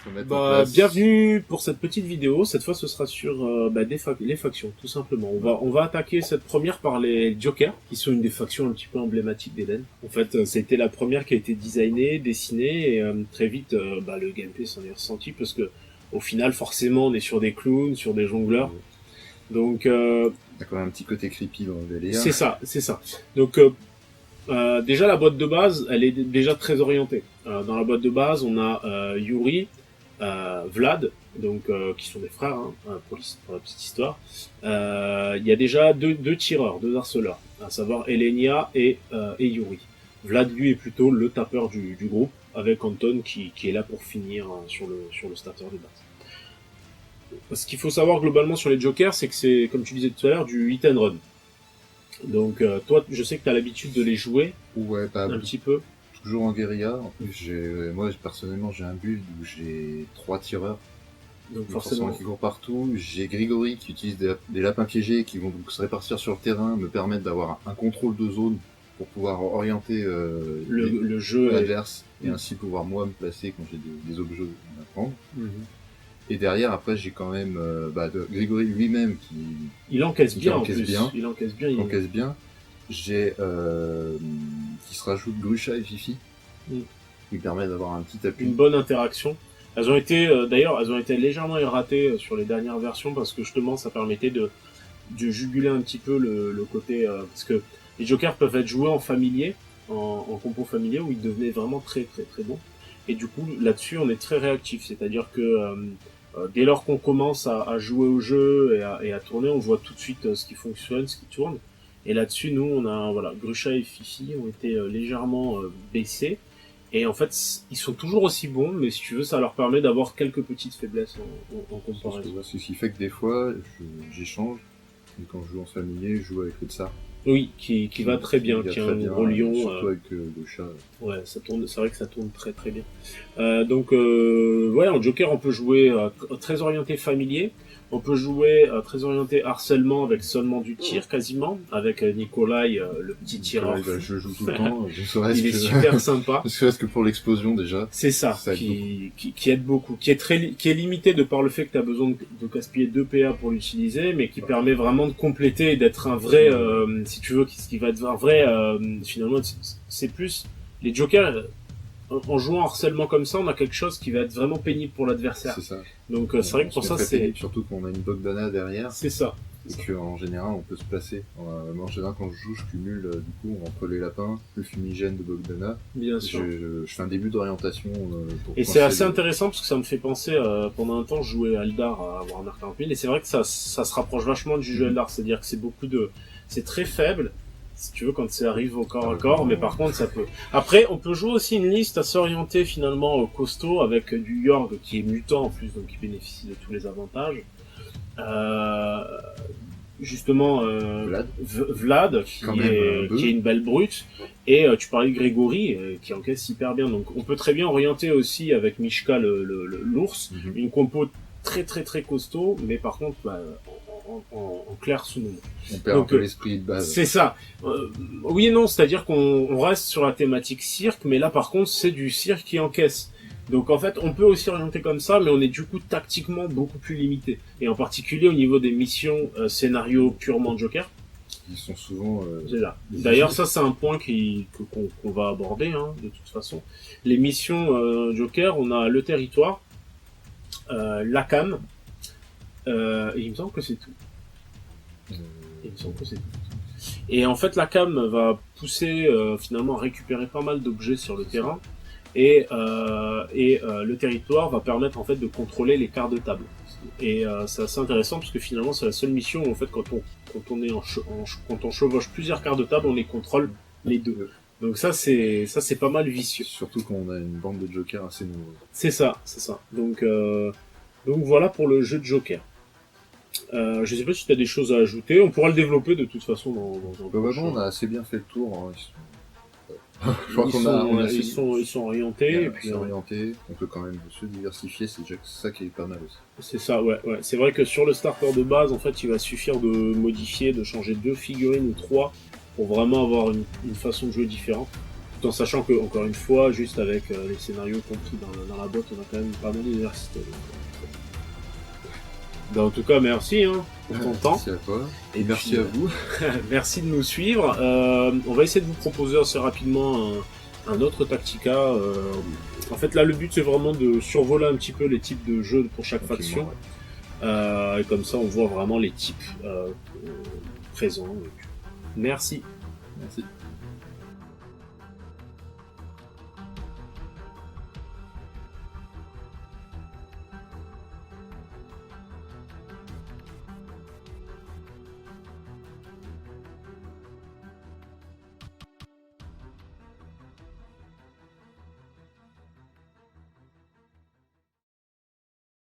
Faut mettre en place. Bienvenue pour cette petite vidéo. Cette fois, ce sera sur les factions, tout simplement. On va attaquer cette première par les Jokers, qui sont une des factions un petit peu emblématiques d'Eden. En fait, c'était la première qui a été designée, dessinée, et très vite, le gameplay s'en est ressenti, parce que au final, forcément, on est sur des clowns, sur des jongleurs. Donc, T'as quand même un petit côté creepy dans le délire. c'est ça. Donc, déjà, la boîte de base, elle est déjà très orientée. Dans la boîte de base, on a Yuri, Vlad, donc qui sont des frères, pour la petite histoire. Il y a déjà deux tireurs, deux harceleurs, à savoir Elenia et Yuri. Vlad, lui, est plutôt le tapeur du groupe, avec Anton qui est là pour finir sur le starter de base. Ce qu'il faut savoir globalement sur les Jokers, c'est que c'est, comme tu disais tout à l'heure, du hit and run. Donc toi, je sais que tu as l'habitude de les jouer Ouais, un petit peu. toujours en guérilla. En plus, moi personnellement, j'ai un build où j'ai 3 tireurs. Donc Forcément qui courent partout. J'ai Grigory qui utilise des lapins piégés qui vont donc se répartir sur le terrain, me permettre d'avoir un contrôle de zone pour pouvoir orienter le jeu adverse et ainsi pouvoir moi me placer quand j'ai des objets à prendre. Et derrière, après, j'ai quand même Grigory lui-même qui il encaisse bien en encaisse plus. bien. Il encaisse bien. encaisse bien. J'ai qui se rajoute Grusha et Fifi, qui permet d'avoir un petit appui. Une bonne interaction. Elles ont été d'ailleurs, elles ont été légèrement erratées sur les dernières versions parce que justement, ça permettait de juguler un petit peu le côté parce que les jokers peuvent être joués en familier, en compo familier où ils devenaient vraiment très très très bons. Et du coup, là-dessus, on est très réactif, c'est-à-dire que dès lors qu'on commence à jouer au jeu et à tourner, on voit tout de suite ce qui fonctionne, ce qui tourne. Et là-dessus, nous, on a Grusha et Fifi ont été légèrement baissés. Et en fait, ils sont toujours aussi bons, mais si tu veux, ça leur permet d'avoir quelques petites faiblesses en comparaison. C'est ce qui fait que des fois, j'échange. Et quand je joue en familier, je joue avec le Tsar. Oui, qui va très bien, qui a un gros lion. Surtout avec le chat. Ouais, ça tourne. C'est vrai que ça tourne très très bien. Donc, en Joker, on peut jouer très orienté familier. On peut jouer très orienté harcèlement avec seulement du tir quasiment, avec Nikolai, le petit tireur. Je joue tout le temps. Il est super sympa. Ne serait-ce que pour l'explosion déjà. C'est ça, qui aide beaucoup, qui est limité de par le fait que tu as besoin de gaspiller 2 PA pour l'utiliser, mais qui permet vraiment de compléter et d'être un vrai, si tu veux, ce qui va être un vrai, finalement, c'est plus les jokers. En jouant harcèlement comme ça, on a quelque chose qui va être vraiment pénible pour l'adversaire. C'est ça. Donc c'est vrai que pour ça c'est pénible, surtout qu'on a une Bogdana derrière. C'est ça. Et qu'en général on peut se placer. En général quand je joue, je cumule du coup entre les lapins, le fumigène de Bogdana. Bien sûr. Je fais un début d'orientation. Et c'est assez intéressant parce que ça me fait penser pendant un temps je jouais à Eldar à Warhammer 40 000 et c'est vrai que ça se rapproche vachement du jeu Eldar, c'est-à-dire que c'est très faible. Si tu veux, quand ça arrive au corps à corps, mais par contre, ça peut. Après, on peut jouer aussi une liste assez orientée, finalement, costaud, avec du Yorg, qui est mutant, en plus, donc qui bénéficie de tous les avantages. Justement, Vlad qui est une belle brute. Et tu parlais de Grégory, qui encaisse hyper bien. Donc, on peut très bien orienter aussi, avec Mishka, l'ours, une compo très très très costaud, mais par contre, en clair sous nous. On perd un peu l'esprit de base. C'est ça. Oui et non, c'est-à-dire qu'on reste sur la thématique cirque, mais là par contre c'est du cirque qui encaisse. Donc en fait on peut aussi orienter comme ça, mais on est du coup tactiquement beaucoup plus limité. Et en particulier au niveau des missions scénario purement Joker. Ils sont souvent... C'est là. D'ailleurs ça c'est un point qu'on va aborder de toute façon. Les missions Joker, on a le territoire, la cam, et il me semble que c'est tout. Et en fait, la cam va pousser finalement à récupérer pas mal d'objets sur le terrain, et le territoire va permettre en fait de contrôler les quarts de table. Et c'est assez intéressant parce que finalement, c'est la seule mission où en fait, quand on chevauche plusieurs quarts de table, on les contrôle les deux. Donc ça c'est pas mal vicieux. Surtout quand on a une bande de jokers assez nombreuse. C'est ça. Donc voilà pour le jeu de Joker. Je sais pas si tu as des choses à ajouter. On pourra le développer de toute façon dans un prochain. On a assez bien fait le tour. Je crois ils sont orientés. On peut quand même se diversifier, c'est déjà ça qui est pas mal aussi. C'est ça, ouais. C'est vrai que sur le starter de base, en fait, il va suffire de modifier, de changer 2 figurines ou 3 pour vraiment avoir une façon de jouer différente. Tout en sachant que, encore une fois, juste avec les scénarios compris dans la boîte, on a quand même pas mal d'universités. En tout cas, merci pour ton temps. Merci à toi. Et merci puis, à vous. Merci de nous suivre. On va essayer de vous proposer assez rapidement un autre Tactica. En fait, là, le but, c'est vraiment de survoler un petit peu les types de jeux pour chaque faction. Ouais. Et comme ça, on voit vraiment les types présents. Merci. Merci.